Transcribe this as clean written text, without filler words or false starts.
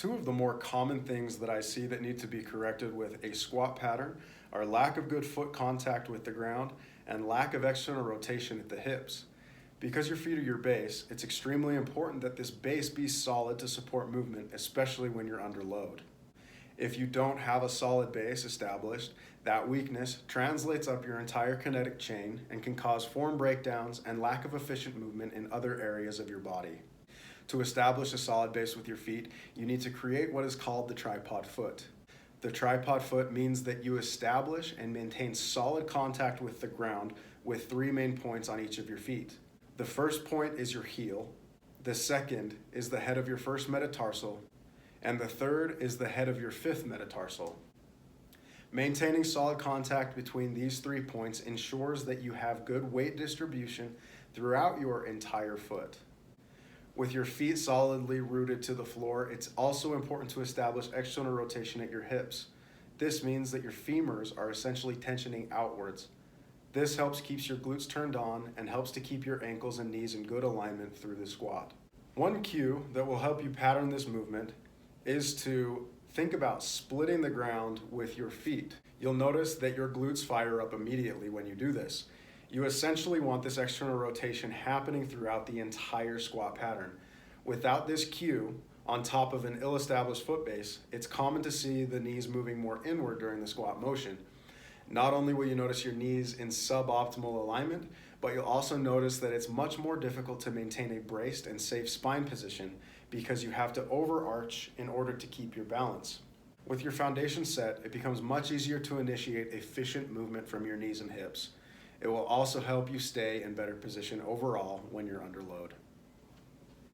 Two of the more common things that I see that need to be corrected with a squat pattern are lack of good foot contact with the ground and lack of external rotation at the hips. Because your feet are your base, it's extremely important that this base be solid to support movement, especially when you're under load. If you don't have a solid base established, that weakness translates up your entire kinetic chain and can cause form breakdowns and lack of efficient movement in other areas of your body. To establish a solid base with your feet, you need to create what is called the tripod foot. The tripod foot means that you establish and maintain solid contact with the ground with three main points on each of your feet. The first point is your heel, the second is the head of your first metatarsal, and the third is the head of your fifth metatarsal. Maintaining solid contact between these 3 points ensures that you have good weight distribution throughout your entire foot. With your feet solidly rooted to the floor, it's also important to establish external rotation at your hips. This means that your femurs are essentially tensioning outwards. This helps keep your glutes turned on and helps to keep your ankles and knees in good alignment through the squat. One cue that will help you pattern this movement is to think about splitting the ground with your feet. You'll notice that your glutes fire up immediately when you do this. You essentially want this external rotation happening throughout the entire squat pattern. Without this cue, on top of an ill-established foot base, it's common to see the knees moving more inward during the squat motion. Not only will you notice your knees in suboptimal alignment, but you'll also notice that it's much more difficult to maintain a braced and safe spine position because you have to overarch in order to keep your balance. With your foundation set, it becomes much easier to initiate efficient movement from your knees and hips. It will also help you stay in better position overall when you're under load.